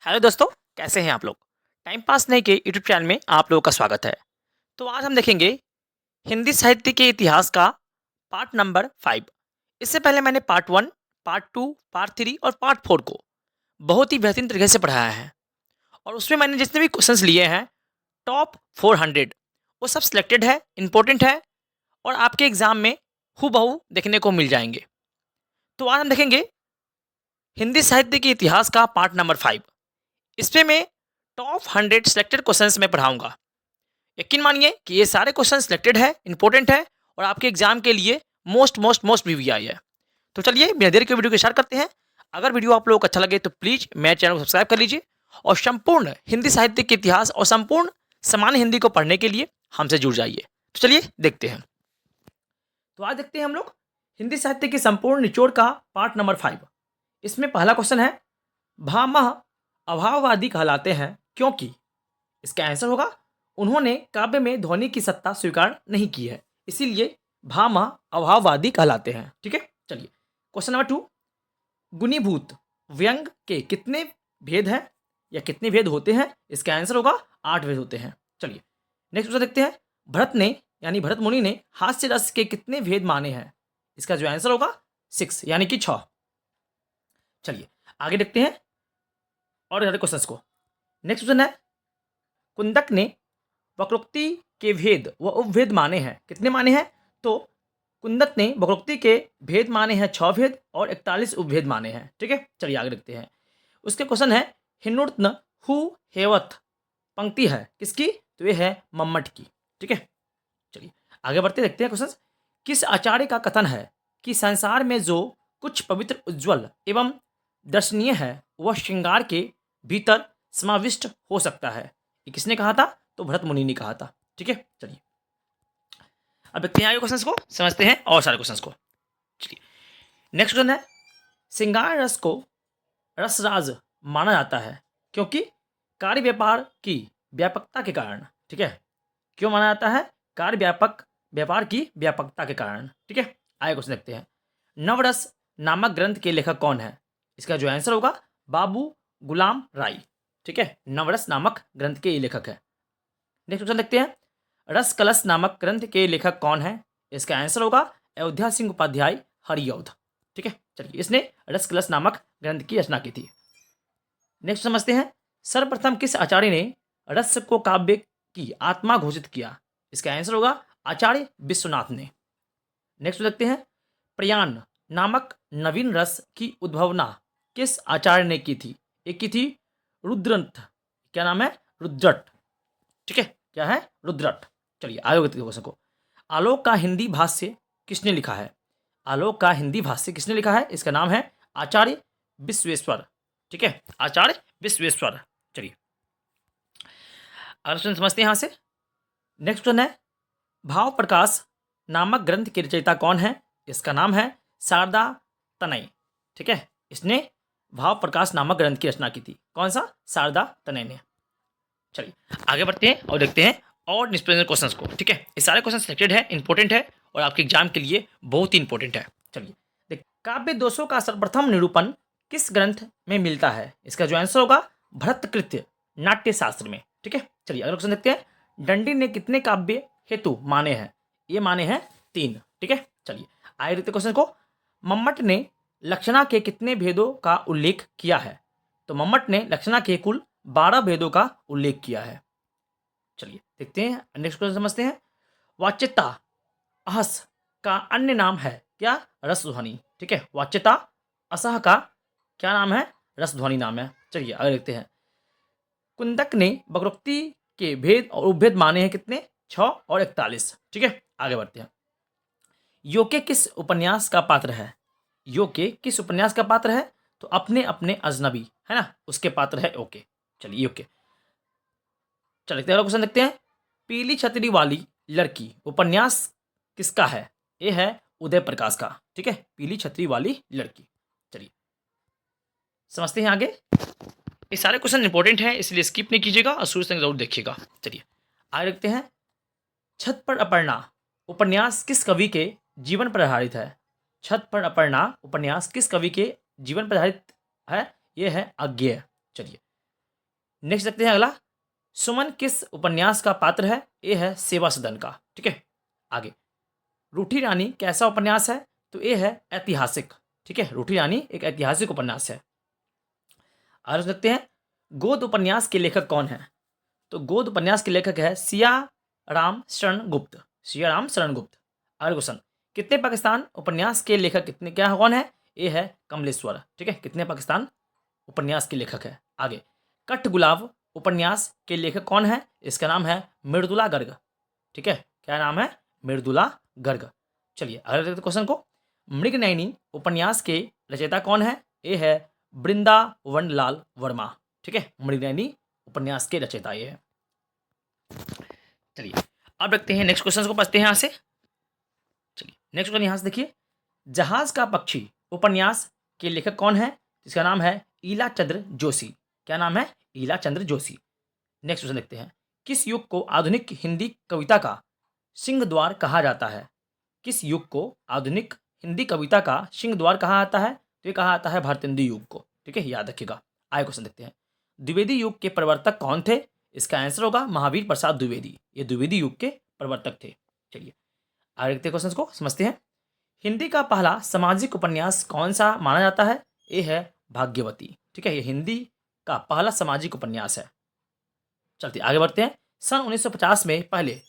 Hello दोस्तों, कैसे हैं आप लोग? टाइम पास नहीं के यूट्यूब चैनल में आप लोगों का स्वागत है। तो आज हम देखेंगे हिंदी साहित्य के इतिहास का पार्ट नंबर 5। इससे पहले मैंने पार्ट 1, पार्ट 2, पार्ट 3 और पार्ट 4 को बहुत ही बेहतरीन तरीके से पढ़ाया है और उसमें मैंने जितने भी क्वेश्चंस लिए हैं टॉप 400 वो सब सिलेक्टेड है, इंपॉर्टेंट है और आपके एग्जाम में हूबहू देखने को मिल जाएंगे। तो आज हम देखेंगे हिंदी साहित्य के इतिहास का पार्ट नंबर 5। इसमें मैं टॉप 100 सिलेक्टेड क्वेश्चंस में पढ़ाऊंगा। यकीन मानिए कि ये सारे क्वेश्चन सिलेक्टेड है, इंपॉर्टेंट है और आपके एग्जाम के लिए मोस्ट मोस्ट मोस्ट वीवीआई है। तो चलिए बिना देर के वीडियो को स्टार्ट करते हैं। अगर वीडियो आप लोगों को अच्छा लगे तो प्लीज मेरे चैनल को सब्सक्राइब कर लीजिए और संपूर्ण हिंदी साहित्य के इतिहास और संपूर्ण सामान्य हिंदी को पढ़ने के लिए हमसे जुड़ जाइए। तो चलिए देखते हैं। तो आज देखते हैं हम लोग हिंदी साहित्य के संपूर्ण निचोड़ का पार्ट नंबर 5। इसमें पहला क्वेश्चन है, भामह अभाववादी कहलाते हैं क्योंकि। इसका आंसर होगा, उन्होंने काव्य में ध्वनि की सत्ता स्वीकार नहीं की है, इसीलिए भामा अभाववादी कहलाते हैं। ठीक है, चलिए क्वेश्चन नंबर 2, गुणीभूत व्यंग के कितने भेद हैं या कितने भेद होते हैं? इसका आंसर होगा 8 भेद होते हैं। चलिए नेक्स्ट क्वेश्चन देखते हैं, भरत ने यानी भरत मुनि ने हास्य रस के कितने भेद माने हैं? इसका जो आंसर होगा 6 यानी कि 6। चलिए आगे देखते हैं और सारे क्वेश्चंस को। नेक्स्ट क्वेश्चन है, कुंदक ने वक्रोक्ति के भेद व उपभेद माने हैं, कितने माने हैं? तो कुंदक ने वक्रोक्ति के भेद माने हैं 6 भेद और 41 उपभेद माने हैं। ठीक है, चलिए आगे देखते हैं। उसके क्वेश्चन है, हिन्नूर्तन हु हेवत पंक्ति है किसकी? तो ये है मम्मट की। ठीक है, चलिए आगे बढ़ते देखते हैं क्वेश्चन। किस आचार्य का कथन है कि संसार में जो कुछ पवित्र, उज्ज्वल एवं दर्शनीय है वह श्रृंगार के भीतर समाविष्ट हो सकता है? ये किसने कहा था? तो भरत मुनि ने कहा था। ठीक है, चलिए अब देखते हैं आगे क्वेश्चंस को, समझते हैं और सारे क्वेश्चंस को। चलिए नेक्स्ट क्वेश्चन है, श्रृंगार रस को रसराज माना जाता है क्योंकि कार्य व्यापार की व्यापकता के कारण। ठीक है, क्यों माना जाता है? कार्य व्यापार की व्यापकता के कारण। ठीक है, आगे क्वेश्चन देखते हैं, नवरस नामक ग्रंथ के लेखक कौन है? इसका जो आंसर होगा बाबू गुलाम राय। ठीक है, नवरस नामक ग्रंथ के लेखक है। नेक्स्ट क्वेश्चन देखते हैं, रस कलश नामक ग्रंथ के लेखक कौन है? इसका आंसर होगा अयोध्या सिंह उपाध्याय हरिऔध। ठीक है, चलिए इसने रस कलश नामक ग्रंथ की रचना की थी। नेक्स्ट समझते हैं, सर्वप्रथम किस आचार्य ने रस को काव्य की आत्मा घोषित किया? इसका आंसर होगा आचार्य विश्वनाथ ने। नेक्स्ट देखते हैं, प्रयाण नामक नवीन रस की उद्भावना किस आचार्य ने की थी? एक की थी रुद्रंथ, क्या नाम है? रुद्रट। ठीक है, क्या है? रुद्रट। चलिए आगे देखते हैं क्वेश्चन को। आलोक का हिंदी भाष्य किसने लिखा है? आलोक का हिंदी भाष्य किसने लिखा है? इसका नाम है आचार्य विश्वेश्वर। ठीक है, आचार्य विश्वेश्वर। चलिए क्वेश्चन समझते हैं यहाँ से। नेक्स्ट क्वेश्चन है, भाव प्रकाश नामक ग्रंथ के रचयिता कौन है? इसका नाम है शारदा तनय। ठीक है, इसने भाव प्रकाश नामक ग्रंथ की रचना की थी। कौन सा? शारदा तनय ने। चलिए आगे बढ़ते हैं और देखते हैं और निष्प्रश्न क्वेश्चंस को। ठीक है, ये सारे क्वेश्चन सिलेक्टेड है, इंपॉर्टेंट है और आपके एग्जाम के लिए बहुत ही इंपॉर्टेंट है। चलिए देख, काव्य दोषों का सर्वप्रथम निरूपण किस ग्रंथ में मिलता है? इसका जो आंसर होगा भरतकृत्य नाट्य शास्त्र में। ठीक है, चलिए अगला क्वेश्चन देखते हैं, दंडी ने कितने काव्य हेतु माने हैं? ये माने हैं 3। ठीक है, चलिए आगे देखते क्वेश्चन को। मम्मट ने लक्षणा के कितने भेदों का उल्लेख किया है? तो मम्मट ने लक्षणा के कुल 12 भेदों का उल्लेख किया है। चलिए देखते हैं नेक्स्ट क्वेश्चन समझते हैं, वाच्यता अहस का अन्य नाम है क्या? रसध्वनि। ठीक है, वाच्यता असह का क्या नाम है? रसध्वनि नाम है। चलिए आगे देखते हैं, कुंदक ने वक्रोक्ति के भेद और उपभेद माने हैं कितने? 6 और 41। ठीक है, आगे बढ़ते हैं, योके किस उपन्यास का पात्र है? योके किस उपन्यास का पात्र है? तो अपने अपने अजनबी है ना, उसके पात्र है ओके। चलिए ओके, चलिए अगला क्वेश्चन देखते हैं, पीली छतरी वाली लड़की उपन्यास किसका है? ये है उदय प्रकाश का। ठीक है, पीली छतरी वाली लड़की। चलिए समझते हैं आगे। ये सारे क्वेश्चन इंपॉर्टेंट हैं, इसलिए स्किप नहीं कीजिएगा और शुरू से जरूर देखिएगा। चलिए आगे देखते हैं, छत पर अपर्णा उपन्यास किस कवि के जीवन पर आधारित है? छत पर अपर्णा उपन्यास किस कवि के जीवन पर आधारित है? यह है अज्ञेय। चलिए नेक्स्ट देखते हैं अगला, सुमन किस उपन्यास का पात्र है? ए है सेवा सदन का। ठीक है, आगे, रूठी रानी कैसा उपन्यास है? तो ए है ऐतिहासिक। ठीक है, रूठी रानी एक ऐतिहासिक उपन्यास है। आगे देखते हैं, गोद उपन्यास के लेखक कौन है? तो गोद उपन्यास के लेखक है सिया राम शरण गुप्त। सिया राम शरण गुप्त। अगला क्वेश्चन, कितने पाकिस्तान उपन्यास के लेखक कितने क्या कौन है? ए है कमलेश्वर। ठीक है, कितने पाकिस्तान उपन्यास के लेखक है। आगे, कठ गुलाब उपन्यास के लेखक कौन है? इसका नाम है मृदुला गर्ग। ठीक है, क्या नाम है? मृदुला गर्ग। चलिए अगले देखते क्वेश्चन को, मृगनयनी उपन्यास के रचयिता कौन है? ए है वृंदावन लाल वर्मा। ठीक है, मृगनयनी उपन्यास के रचयिता ये है। चलिए अब देखते हैं नेक्स्ट क्वेश्चन को, पढ़ते हैं यहाँ से। चलिए नेक्स्ट क्वेश्चन यहाँ से देखिए, जहाज का पक्षी उपन्यास के लेखक कौन है? जिसका नाम है ईला चंद्र जोशी। क्या नाम है? ईला चंद्र जोशी। नेक्स्ट क्वेश्चन देखते हैं, किस युग को आधुनिक हिंदी कविता का सिंहद्वार कहा जाता है? किस युग को आधुनिक हिंदी कविता का सिंहद्वार कहा जाता है? तो ये कहा जाता है भारतेंदु युग को। ठीक है, याद रखिएगा। आगे क्वेश्चन देखते हैं, द्विवेदी युग के प्रवर्तक कौन थे? इसका आंसर होगा महावीर प्रसाद द्विवेदी। ये द्विवेदी युग के प्रवर्तक थे। चलिए आगे देखते हैं, क्वेश्चन को समझते हैं। हिंदी का पहला सामाजिक उपन्यास कौन सा माना जाता है? ये है भाग्यवती। ठीक है, ये हिंदी का पहला सामाजिक उपन्यास है। चलते आगे बढ़ते हैं, सन 1950 में पहले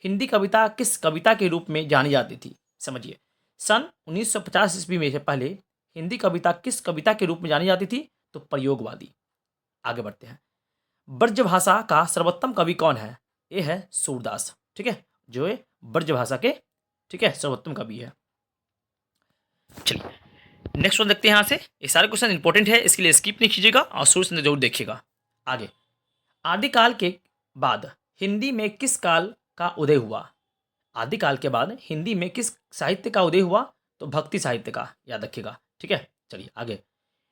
हिंदी कविता किस कविता के रूप में जानी जाती थी? समझिए, सन 1950 ईस्वी में से पहले हिंदी कविता किस कविता के रूप में जानी जाती थी? तो प्रयोगवादी। आगे बढ़ते हैं, ब्रजभाषा का सर्वोत्तम कवि कौन है? ये है सूरदास। ठीक है, जो है ब्रजभाषा के, ठीक है, सर्वोत्तम कवि है। चलिए नेक्स्ट वन देखते हैं यहाँ से। ये सारे क्वेश्चन इंपॉर्टेंट है, इसके लिए स्किप नहीं कीजिएगा और शुरू से जरूर देखिएगा। आगे, आदिकाल के बाद हिंदी में किस काल का उदय हुआ? आदिकाल के बाद हिंदी में किस साहित्य का उदय हुआ? तो भक्ति साहित्य का, याद रखिएगा। ठीक है, चलिए आगे,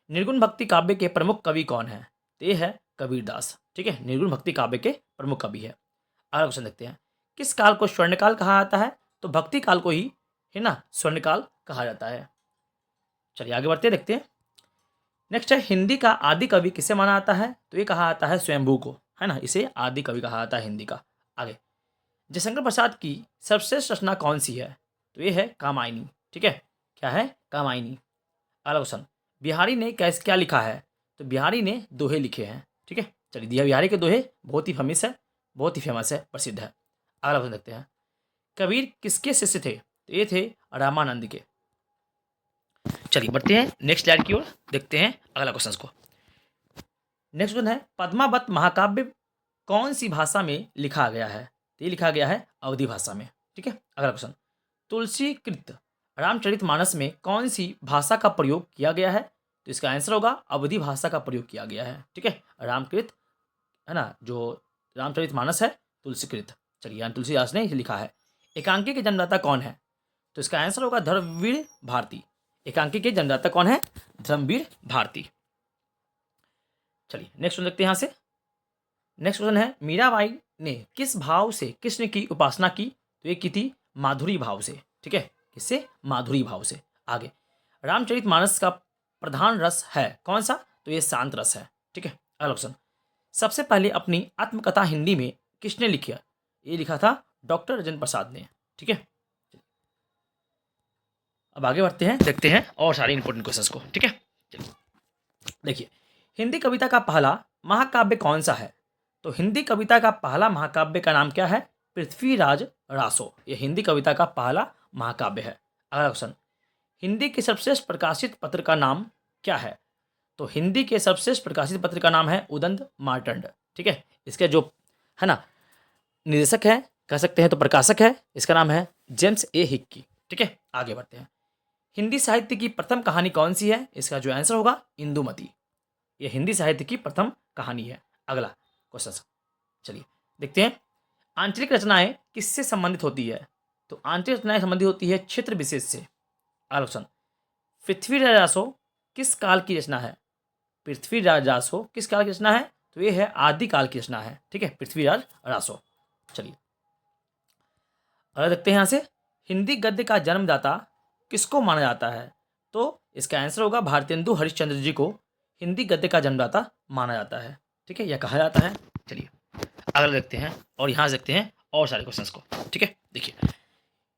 निर्गुण भक्ति काव्य के प्रमुख कवि कौन है? तो ये है कबीरदास। ठीक है, निर्गुण भक्ति काव्य के प्रमुख कवि है। अगला क्वेश्चन देखते हैं, किस काल को स्वर्णकाल कहा जाता है? तो भक्ति काल को ही, है ना, स्वर्णकाल कहा जाता है। चलिए आगे बढ़ते देखते हैं। नेक्स्ट है, हिंदी का आदि कवि किसे माना जाता है? तो ये कहा जाता है स्वयंभू को, है ना, इसे आदि कवि कहा जाता है हिंदी का। आगे, जयशंकर प्रसाद की सर्वश्रेष्ठ रचना कौन सी है? तो ये है कामायनी। ठीक है, क्या है? कामायनी। अगला क्वेश्चन, बिहारी ने कैसे क्या लिखा है? तो बिहारी ने दोहे लिखे हैं। ठीक है, चलिए, दिया बिहारी के दोहे बहुत ही फेमस है, बहुत ही फेमस है, प्रसिद्ध है। अगला क्वेश्चन देखते हैं, कबीर किसके शिष्य थे? तो ये थे रामानंद के। चलिए बढ़ते हैं नेक्स्ट स्लाइड की ओर, देखते हैं अगला क्वेश्चन को। नेक्स्ट क्वेश्चन है, पद्मावत महाकाव्य कौन सी भाषा में लिखा गया है? तो ये लिखा गया है अवधी भाषा में। ठीक है, अगला क्वेश्चन, तुलसीकृत रामचरितमानस में कौन सी भाषा का प्रयोग किया गया है? तो इसका आंसर होगा अवधी भाषा का प्रयोग किया गया है। ठीक है, रामकृत, है ना, जो रामचरितमानस है तुलसीकृत। चलिए, यानी तुलसीदास ने इसे लिखा है। एकांकी के जन्मदाता कौन है? तो इसका आंसर होगा धर्मवीर भारती। एकांकी के जन्मदाता कौन है? धर्मवीर भारती। चलिए नेक्स्ट क्वेश्चन देखते हैं यहाँ से। नेक्स्ट क्वेश्चन है, मीराबाई ने किस भाव से कृष्ण की उपासना की? तो ये की थी माधुरी भाव से। ठीक है, किससे? माधुरी भाव से। आगे, रामचरितमानस का प्रधान रस है कौन सा? तो ये शांत रस है। ठीक है, अगला क्वेश्चन, सबसे पहले अपनी आत्मकथा हिंदी में किसने लिखी? ये लिखा था डॉक्टर राजेंद्र प्रसाद ने। ठीक है, अब आगे बढ़ते हैं, देखते हैं और सारे इंपॉर्टेंट क्वेश्चंस को। ठीक है, चलिए देखिए, हिंदी कविता का पहला महाकाव्य कौन सा है? तो हिंदी कविता का पहला महाकाव्य का नाम क्या है? पृथ्वीराज रासो। यह हिंदी कविता का पहला महाकाव्य है। अगला क्वेश्चन, हिंदी के सर्वश्रेष्ठ प्रकाशित पत्र का नाम क्या है? तो हिंदी के सर्वश्रेष्ठ प्रकाशित पत्र का नाम है उदंत मार्तंड। ठीक है, इसके जो, है ना, निदेशक है, कह सकते हैं तो प्रकाशक है, इसका नाम है जेम्स ए हिक्की। ठीक है, आगे बढ़ते हैं, हिंदी साहित्य की प्रथम कहानी कौन सी है? इसका जो आंसर होगा इंदुमती। यह हिंदी साहित्य की प्रथम कहानी है। अगला क्वेश्चन, चलिए देखते हैं, आंचलिक रचनाएं किससे संबंधित होती है? तो आंचलिक रचनाएं संबंधित होती है क्षेत्र विशेष से। अगला क्वेश्चन, पृथ्वीराज रासो किस काल की रचना है? पृथ्वीराज रासो किस काल की रचना है? तो ये है आदिकाल की रचना है। ठीक है, पृथ्वीराज रासो। चलिए अगला देखते हैं यहाँ से, हिंदी गद्य का जन्मदाता किसको माना जाता है? तो इसका आंसर होगा भारतेंदु हरिश्चंद्र जी को हिंदी गद्य का जन्मदाता माना जाता है। ठीक है, यह कहा जाता है। चलिए अगला देखते हैं और यहाँ से देखते हैं और सारे क्वेश्चंस को। ठीक है, देखिए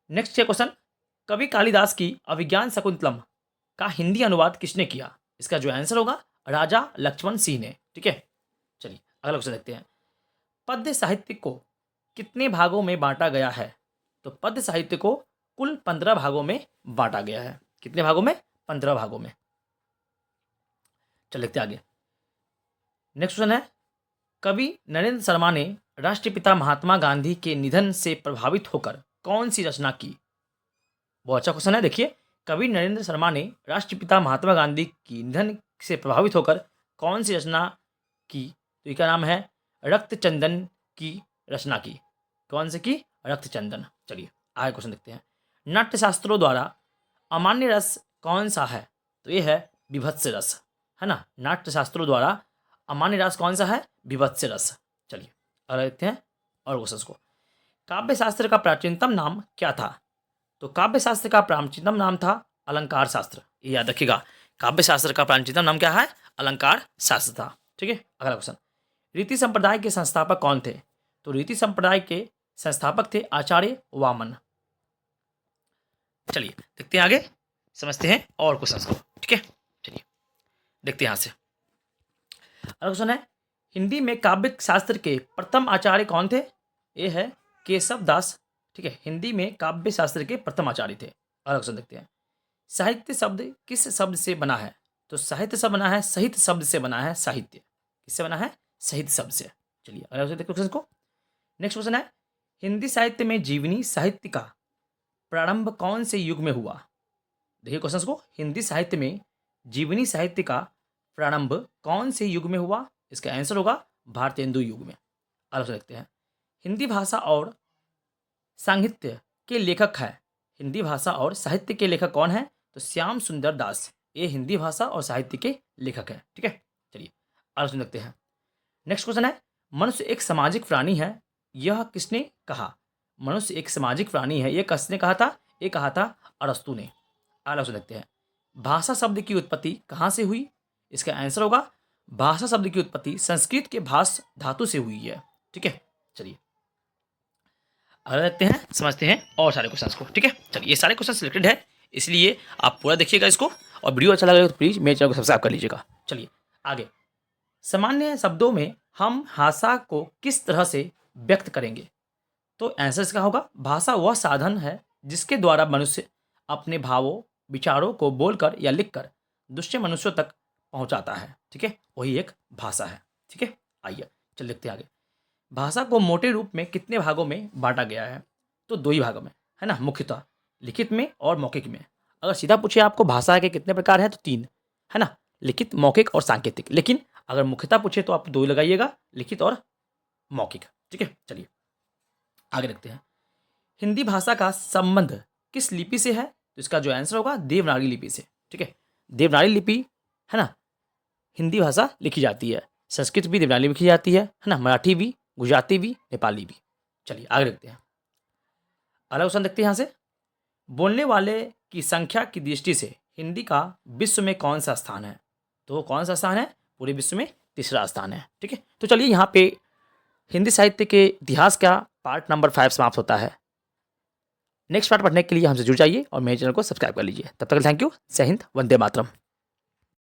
नेक्स्ट है क्वेश्चन, कवि कालिदास की अभिज्ञान शकुंतलम का हिंदी अनुवाद किसने किया? इसका जो आंसर होगा राजा लक्ष्मण सिंह ने। ठीक है, चलिए अगला क्वेश्चन देखते हैं, पद्य साहित्य को कितने भागों में बांटा गया है? तो पद्य साहित्य को कुल 15 भागों में बांटा गया है। कितने भागों में? 15 भागों में। चल देखते हैं आगे। नेक्स्ट क्वेश्चन है, कवि नरेंद्र शर्मा ने राष्ट्रपिता महात्मा गांधी के निधन से प्रभावित होकर कौन सी रचना की? बहुत अच्छा क्वेश्चन है। देखिए, कवि नरेंद्र शर्मा ने राष्ट्रपिता महात्मा गांधी की निधन से प्रभावित होकर कौन सी रचना की? तो इसका नाम है रक्त चंदन की रचना की। कौन से की? रक्त चंदन। चलिए आगे क्वेश्चन देखते हैं, नाट्य शास्त्रों द्वारा अमान्य रस कौन सा है? तो ये है विभत्स रस, है ना। नाट्य शास्त्रों द्वारा अमान्य रस कौन सा है? विभत्स रस। चलिए अगला देखते हैं और क्वेश्चन को, काव्य शास्त्र का प्राचीनतम नाम क्या था? तो काव्य शास्त्र का प्राचीनतम नाम था अलंकार शास्त्र। ये याद रखिएगा, काव्य शास्त्र का प्राचीनतम नाम क्या है? अलंकार शास्त्र था। ठीक है, अगला क्वेश्चन, रीति संप्रदाय के संस्थापक कौन थे? तो रीति संप्रदाय के संस्थापक थे आचार्य वामन। चलिए देखते हैं आगे, समझते हैं और क्वेश्चन को। ठीक है, चलिए देखते हैं यहाँ से। अगला क्वेश्चन है, हिंदी में काव्य शास्त्र के प्रथम आचार्य कौन थे? ये है केशव दास। ठीक है, हिंदी में काव्य शास्त्र के प्रथम आचार्य थे। अगला क्वेश्चन देखते हैं, साहित्य शब्द किस शब्द से बना है? तो साहित्य शब्द बना है सहित शब्द से बना है। साहित्य किससे बना है? सहित शब्द से। चलिए अगला क्वेश्चन देखते हैं क्वेश्चन को। नेक्स्ट क्वेश्चन है, हिंदी साहित्य में जीवनी साहित्य का प्रारंभ कौन से युग में हुआ? देखिए क्वेश्चन को, हिंदी साहित्य में जीवनी साहित्य का प्रारंभ कौन से युग में हुआ? इसका आंसर होगा भारतेंदु युग में। अगला देखते हैं, हिंदी भाषा और साहित्य के लेखक है। हिंदी भाषा और साहित्य के लेखक कौन है? तो श्याम सुंदर दास। ये हिंदी भाषा और साहित्य के लेखक है। ठीक है, चलिए अगला सुन देखते हैं। नेक्स्ट क्वेश्चन है, मनुष्य एक सामाजिक प्राणी है, यह किसने कहा? मनुष्य एक सामाजिक प्राणी है, यह किसने कहा था? ये कहा था अरस्तु ने। अगला सुन देखते हैं, भाषा शब्द की उत्पत्ति कहाँ से हुई? इसका आंसर होगा भाषा शब्द की उत्पत्ति संस्कृत के भाष धातु से हुई है। ठीक है, चलिए अगला देखते हैं, समझते हैं और सारे क्वेश्चंस को। ठीक है, चलिए ये सारे क्वेश्चन सिलेक्टेड है, इसलिए आप पूरा देखिएगा इसको, और वीडियो अच्छा लगे तो प्लीज मेरे चैनल को सब्सक्राइब कर लीजिएगा। चलिए आगे, सामान्य शब्दों में हम भाषा को किस तरह से व्यक्त करेंगे? तो आंसर इसका होगा, भाषा वह साधन है जिसके द्वारा मनुष्य अपने भावों विचारों को बोलकर या लिखकर दूसरे मनुष्यों तक पहुंचाता है। ठीक है, वही एक भाषा है। ठीक है, आइए चल देखते हैं आगे। भाषा को मोटे रूप में कितने भागों में बांटा गया है? तो 2 ही भागों में, है ना, मुख्यतः लिखित में और मौखिक में। अगर सीधा पूछे आपको भाषा के कितने प्रकार हैं, तो 3, है ना, लिखित, मौखिक और सांकेतिक। लेकिन अगर मुख्यतः पूछे तो आप 2 ही लगाइएगा, लिखित और मौखिक। ठीक है, चलिए आगे देखते हैं, हिंदी भाषा का संबंध किस लिपि से है? तो इसका जो आंसर होगा देवनागरी लिपि से। ठीक है, देवनागरी लिपि, है ना, हिंदी भाषा लिखी जाती है। संस्कृत भी देवनागरी लिखी जाती है ना, मराठी भी, गुजराती भी, नेपाली भी। चलिए आगे देखते हैं, अगला क्वेश्चन देखते हैं यहाँ से, बोलने वाले की संख्या की दृष्टि से हिंदी का विश्व में कौन सा स्थान है? तो कौन सा स्थान है? पूरे विश्व में 3रा स्थान है। ठीक है, तो चलिए यहाँ पे हिंदी साहित्य के इतिहास का पार्ट नंबर 5 समाप्त होता है। नेक्स्ट पार्ट पढ़ने के लिए हमसे जुड़ जाइए और मेरे चैनल को सब्सक्राइब कर लीजिए। तब तक थैंक यू। जय हिंद, वंदे मातरम।